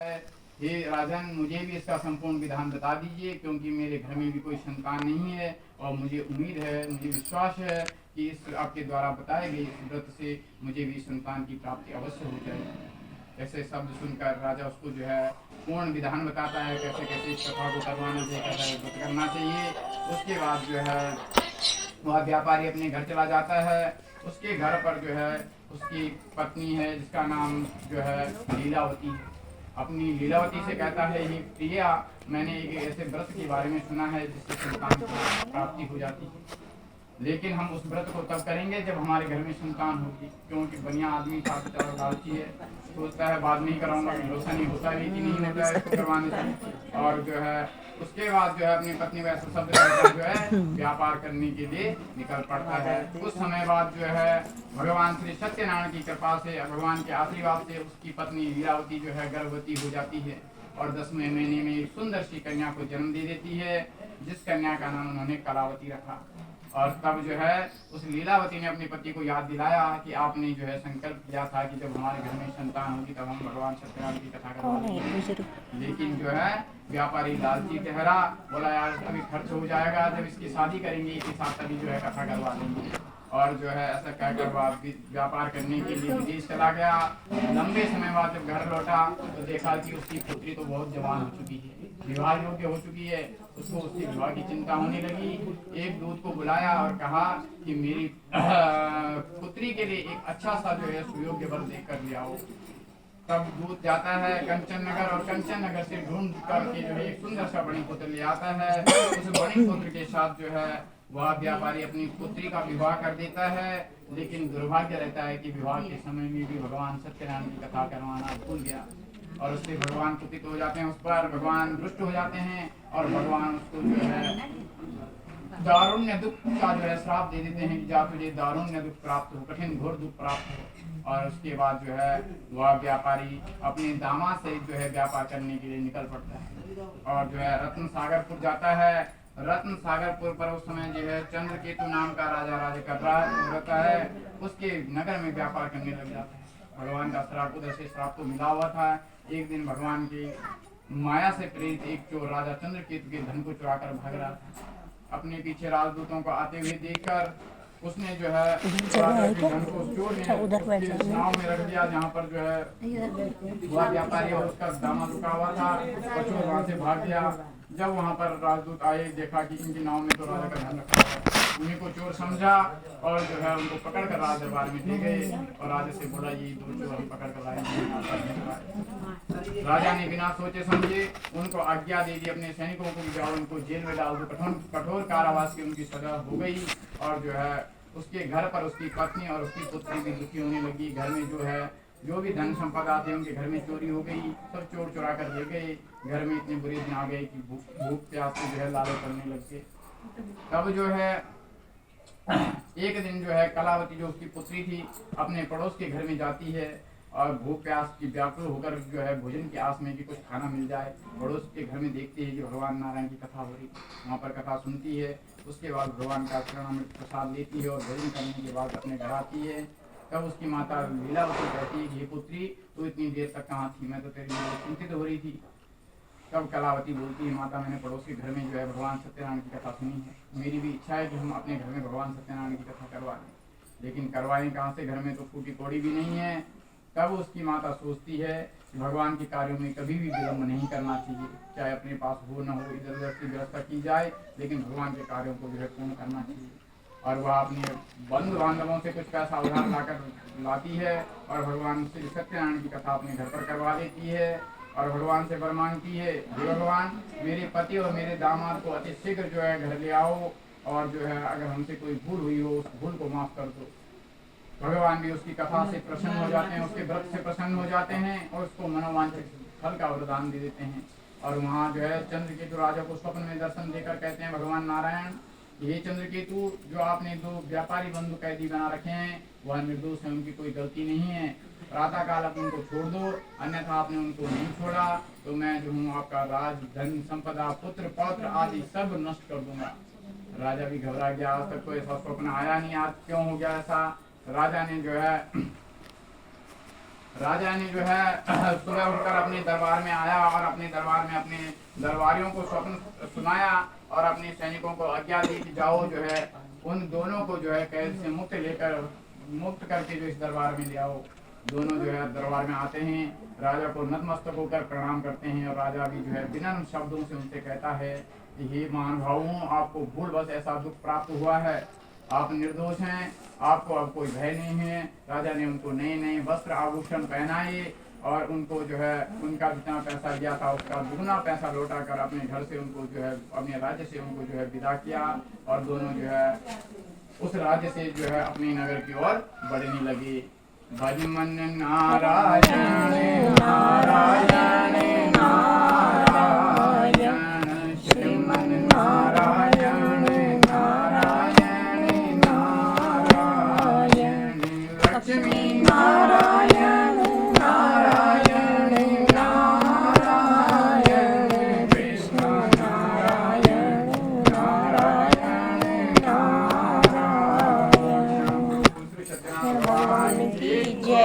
हे राजन, मुझे भी इसका संपूर्ण विधान बता दीजिए, क्योंकि मेरे घर में भी कोई संतान नहीं है और मुझे उम्मीद है, मुझे विश्वास है कि इस आपके द्वारा बताए गए इस व्रत से मुझे भी संतान की प्राप्ति अवश्य हो जाएगी। ऐसे शब्द सुनकर राजा उसको जो है पूर्ण विधान बताता है, कैसे कैसे इस कथा को करवाना चाहिए, कैसे व्रत करना चाहिए। उसके बाद जो है वह व्यापारी अपने घर चला जाता है। उसके घर पर जो है उसकी पत्नी है, जिसका नाम जो है लीलावती है। अपनी लीलावती से कहता है, ही प्रिया, मैंने एक ऐसे व्रत के बारे में सुना है जिससे संतान की प्राप्ति हो जाती है, लेकिन हम उस व्रत को तब करेंगे जब हमारे घर में संतान होगी। क्योंकि बढ़िया आदमी था, बेचारा लालची है, सोचता है बाद में ही कराऊंगा, भरोसा नहीं होता भी कि नहीं होता है इसको करवाने से। और जो है उसके बाद जो है अपनी पत्नी को ऐसा शब्द कहकर जो है व्यापार करने के लिए निकल पड़ता है। कुछ समय बाद जो है भगवान श्री सत्यनारायण की कृपा से, भगवान के आशीर्वाद से उसकी पत्नी लीलावती जो है गर्भवती हो जाती है और 10वें महीने में एक सुंदर सी कन्या को जन्म दे देती है, जिस कन्या का नाम उन्होंने कलावती रखा। और तब जो है उस लीलावती ने अपने पति को याद दिलाया कि आपने जो है संकल्प किया था कि जब हमारे घर में संतान होगी तब हम भगवान सत्यनारायण की कथा करवाएंगे। लेकिन जो है व्यापारी लालची ठहरा, बोला यार अभी खर्च हो जाएगा, जब इसकी शादी करेंगे इसके साथ तभी जो है कथा करवा देंगे। और जो है ऐसा कहकर वह व्यापार करने के लिए विदेश चला गया। लंबे समय बाद जब घर लौटा तो देखा कि उसकी पुत्री तो बहुत जवान हो चुकी है, विवाह योग्य हो चुकी है। उसको उसके विवाह की चिंता होने लगी। एक दूत को बुलाया और कहा कि मेरी पुत्री के लिए एक अच्छा सा जो है सुयोग्य वर देख कर ले आओ। तब दूत जाता है कंचन नगर और कंचन नगर से ढूंढ करके जो है एक सुंदर सा बड़ी पुत्र ले आता है। उस बड़ी पुत्र के साथ जो है वह व्यापारी अपनी पुत्री का विवाह कर देता है। लेकिन दुर्भाग्य रहता है कि विवाह के समय में भी भगवान सत्यनारायण की कथा करवाना भूल गया और उससे भगवान कुपित हो जाते हैं, उस पर भगवान रुष्ट हो जाते हैं और भगवान उसको जो है दारुण्य दुख का जो है श्राप दे देते हैं कि जा तुझे दारुण्य दुख प्राप्त हो, कठिन घोर दुख प्राप्त हो। और उसके बाद जो है वह व्यापारी अपने दामाद से जो है व्यापार करने के लिए निकल पड़ता है और जो है रत्न सागरपुर जाता है। रत्न सागरपुर पर उस समय जो है चंद्रकेतु नाम का राजा राज कर रहा रहता है, उसके नगर में व्यापार करने लग जाता है। भगवान का श्राप उधर से श्राप तो मिला हुआ था। एक दिन भगवान की माया से प्रेरित एक चोर राजा चंद्रकेतु के धन को चुरा कर भाग रहा था। अपने पीछे राजदूतों को आते हुए देखकर उसने जो है राजा के धन को चोर ने नाव में रख दिया, जहाँ पर जो है वह व्यापारी और उसका दामाद रुका हुआ था और चोर वहाँ से भाग गया। जब वहाँ पर राजदूत आए, देखा कि इनकी नाव में तो राजा का धन रखा है, उन्हीं को चोर समझा और जो है उनको पकड़ कर राज दरबार में ले गए और राजा से बोला ये दो चोर हम पकड़ कर लाए। राजा ने बिना सोचे समझे उनको आज्ञा दे दी अपने सैनिकों को, जाओ उनको जेल में डाल दो। कठोर कारावास की उनकी सजा हो गई और जो है उसके घर पर उसकी पत्नी और उसकी पुत्री भी दुखी होने लगी। घर में जो है जो भी धन संपदा थे उनके घर में चोरी हो गई, सब चोर चुरा कर ले गए। घर में इतने बुरे दिन आ गए कि भूख प्यास से जो है लाले पड़ने लग गए। तब जो है एक दिन जो है कलावती जो उसकी पुत्री थी अपने पड़ोस के घर में जाती है और भूख प्यास की व्याकुल होकर जो है भोजन की आस में कि कुछ खाना मिल जाए। पड़ोस के घर में देखती है कि भगवान नारायण की कथा हो रही, वहाँ पर कथा सुनती है। उसके बाद भगवान का चरणामृत प्रसाद लेती है और भोजन करने के बाद अपने घर आती है। तब उसकी माता लीलावती कहती है कि हे पुत्री, तू इतनी देर तक कहाँ थी, मैं तो तेरे लिए चिंतित हो रही थी। तब कलावती बोलती है, माता मैंने पड़ोस के घर में जो है भगवान सत्यनारायण की कथा सुनी है, मेरी भी इच्छा है कि हम अपने घर में भगवान सत्यनारायण की कथा करवा दें, लेकिन करवाएं कहाँ से, घर में तो फूटी कौड़ी भी नहीं है। तब उसकी माता सोचती है कि भगवान के कार्यों में कभी भी विलम्ब नहीं करना चाहिए, चाहे अपने पास हो न हो, इधर उधर की व्यवस्था की जाए, लेकिन भगवान के कार्यों को जो है पूर्ण करना चाहिए। और वह अपने बंधु बांधवों से कुछ पैसा उधार लाकर लाती है और भगवान श्री सत्यनारायण की कथा अपने घर पर करवा देती है और भगवान से वर मांगती है, हे भगवान, मेरे पति और मेरे दामाद को अति शीघ्र जो है घर ले आओ और जो है अगर हमसे कोई भूल हुई हो उस भूल को माफ कर दो। भगवान भी उसकी कथा से प्रसन्न हो जाते हैं, उसके व्रत से प्रसन्न हो जाते हैं और उसको मनोवांछित फल का वरदान दे देते हैं। और वहाँ जो है चंद्रकेतु राजा को स्वप्न में दर्शन देकर कहते हैं भगवान नारायण, ये चंद्रकेतु जो आपने दो व्यापारी बंधु कैदी बना रखे हैं वह निर्दोष है, उनकी कोई गलती नहीं है, प्रातः काल आप उनको छोड़ दो, अन्यथा आपने उनको नहीं छोड़ा तो मैं जो हूँ आपका राज धन संपदा पुत्र पौत्र आदि सब नष्ट कर दूंगा। राजा भी घबरा गया, आज तक कोई ऐसा स्वप्न आया नहीं, आज क्यों हो गया ऐसा। राजा ने जो है राजा ने जो है सुबह उठकर अपने दरबार में आया और अपने दरबार में अपने दरबारियों को स्वप्न सुनाया और अपने सैनिकों को आज्ञा दी कि जाओ जो है उन दोनों को जो है कैद से मुक्त करके जो इस दरबार में ले आओ। दोनों जो है दरबार में आते हैं, राजा को नतमस्तक होकर प्रणाम करते हैं और राजा भी जो है विनम्र शब्दों से उनसे कहता है कि हे महानुभावों, आपको भूलवश ऐसा दुख प्राप्त हुआ है, आप निर्दोष हैं, आपको अब कोई भय नहीं है। राजा ने उनको नए नए वस्त्र आभूषण पहनाए और उनको जो है उनका जितना पैसा दिया था उसका दुगना पैसा लौटा कर अपने घर से उनको जो है अपने राज्य से उनको जो है विदा किया और दोनों जो है उस राज्य से जो है अपने नगर की ओर बढ़ने लगे। भजमन नारायण नारायण नारायण श्रीमन नारायण नारायण नारायण लक्ष्मी नारायण नारायण नारायण कृष्ण नारायण नारायण नारायण भगवान की जय।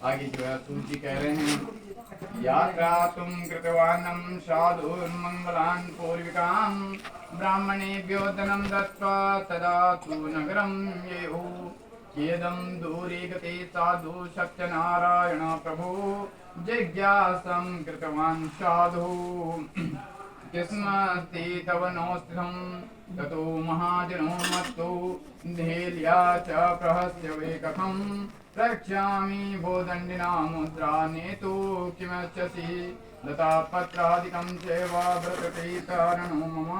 आगे जो है सूर्य जी कह रहे हैं, यात्रा तुम कृतवानम साधुर्मंगलान पूर्विकाम ब्राह्मणेभ्यो धनं दत्त्वा तदा तु नगरं येहु केदं दूरे गते साधु सत्यनारायण प्रभु जिज्ञासं कृतवान् साधु किस्मस्ति तव नोस्थितं ततो महाजनो मत्तो धेल्या च प्रहस्य वे कथं रक्ष्यामि भोदण्डिना मुद्रा नेतु किमर्चसि लतापत्रादिकं चैव व्रतपीतरणो मम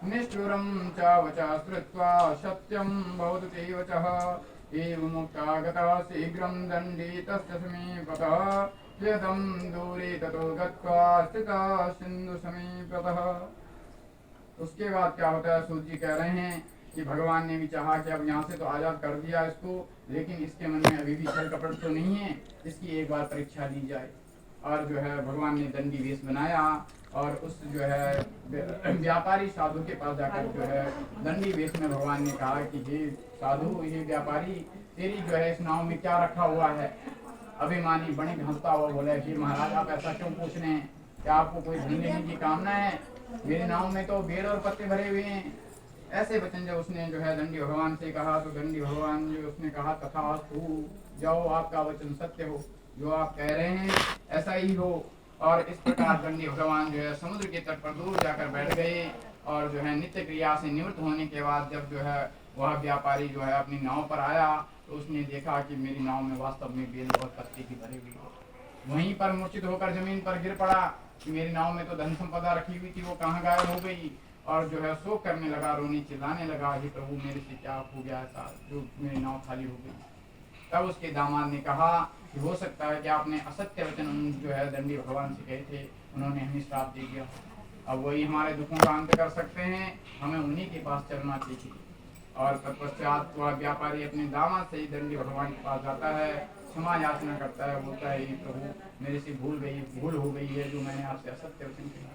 निष्ठुरं च वचः श्रुत्वा सत्यं भवतु ते वचः एवमुक्ता गता शीघ्रं दण्डितस्य समीपतः यदं दूरे ततो गत्वा स्थिता सिन्धु समीपतः। उसके बाद क्या होता है, सूत जी कह रहे हैं कि भगवान ने भी चाहा कि अब यहाँ से तो आज़ाद कर दिया इसको, लेकिन इसके मन में अभी भी छल कपट तो नहीं है, इसकी एक बार परीक्षा ली जाए। और जो है भगवान ने दंडी वेश बनाया और उस जो है व्यापारी साधु के पास जाकर जो है दंडी वेश में भगवान ने कहा कि हे साधु, ये व्यापारी तेरी जो है इस नाव में क्या रखा हुआ है। अभिमानी बने हंसता हुआ बोला, हे महाराज, आप ऐसा क्यों पूछ रहे हैं? क्या आपको कोई धन लेने की कामना है? मेरे नाव में तो बेल और पत्ते भरे हुए हैं। ऐसे वचन जब उसने जो है दंडी भगवान से कहा तो दंडी भगवान जो उसने कहा तथास्तु, जाओ आपका वचन सत्य हो, जो आप कह रहे हैं ऐसा ही हो। और इस प्रकार दंडी भगवान जो है समुद्र के तट पर दूर जाकर बैठ गए और जो है नित्य क्रिया से निवृत्त होने के बाद जब जो है वह व्यापारी जो है अपनी नाव पर आया तो उसने देखा कि मेरी नाव में वास्तव में बेल और पत्ते की भरी हुई है। वहीं पर मूर्छित होकर जमीन पर गिर पड़ा कि मेरी नाव में तो धन संपदा रखी हुई थी, वो कहाँ गायब हो गई। और जो है शोक करने लगा, रोने चिल्लाने लगा, हे प्रभु, मेरे से क्या हो गया ऐसा जो मेरी नाव खाली हो गई। तब उसके दामाद ने कहा कि हो सकता है कि आपने असत्य वचन जो है दंडी भगवान से कहे थे, उन्होंने हमें श्राप दे दिया। अब वही हमारे दुखों का अंत कर सकते हैं, हमें उन्हीं के पास चलना चाहिए। और तत्पश्चात वह व्यापारी अपने दामाद से ही दंडी भगवान के पास जाता है, क्षमा याचना करता है, बोलता है प्रभु, मेरे से भूल हो गई है जो मैंने आपसे असत्य वचन कहा।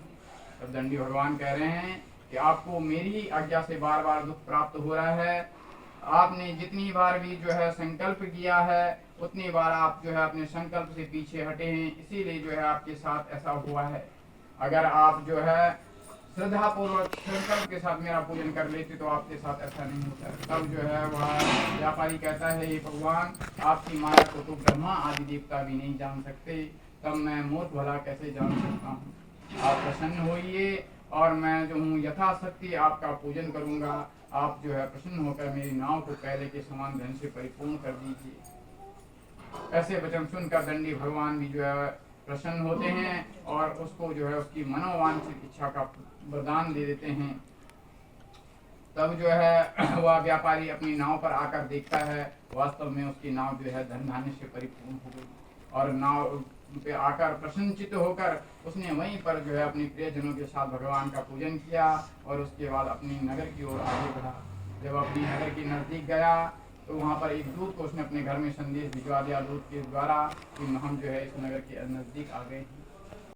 तब दंडी भगवान कह रहे हैं कि आपको मेरी ही आज्ञा से बार बार दुख प्राप्त हो रहा है। आपने जितनी बार भी जो है संकल्प किया है उतनी बार आप जो है अपने संकल्प से पीछे हटे हैं, इसीलिए जो है आपके साथ ऐसा हुआ है। अगर आप जो है श्रद्धा पूर्वक संकल्प के साथ मेरा पूजन कर लेते तो आपके साथ ऐसा नहीं होता। तब जो है वह व्यापारी कहता है, ये भगवान, आपकी माया को तो ब्रह्मा आदि देवता भी नहीं जान सकते, तब मैं मूर्ख भला कैसे जान सकता हूँ। आप प्रसन्न होइए और मैं जो हूँ यथाशक्ति आपका पूजन करूँगा। आप जो है प्रसन्न होकर मेरी नाव को पहले के समान धन से परिपूर्ण कर दीजिए। ऐसे वचन सुनकर दंडी भगवान भी जो है प्रसन्न होते हैं और उसको जो है उसकी मनोवांछित इच्छा का वरदान दे देते हैं। तब जो है वह व्यापारी अपनी नाव पर आकर देखता है, वास्तव में उसकी नाव जो है धन धान्य से परिपूर्ण हो गई। और नाव पे आकर प्रसन्नचित्त होकर उसने वहीं पर जो है अपने प्रियजनों के साथ भगवान का पूजन किया और उसके बाद अपनी नगर की ओर आगे बढ़ा। जब अपनी नगर के नज़दीक गया तो वहाँ पर एक दूत को उसने अपने घर में संदेश भिजवा दिया दूत के द्वारा कि हम जो है इस नगर के नज़दीक आ गए हैं।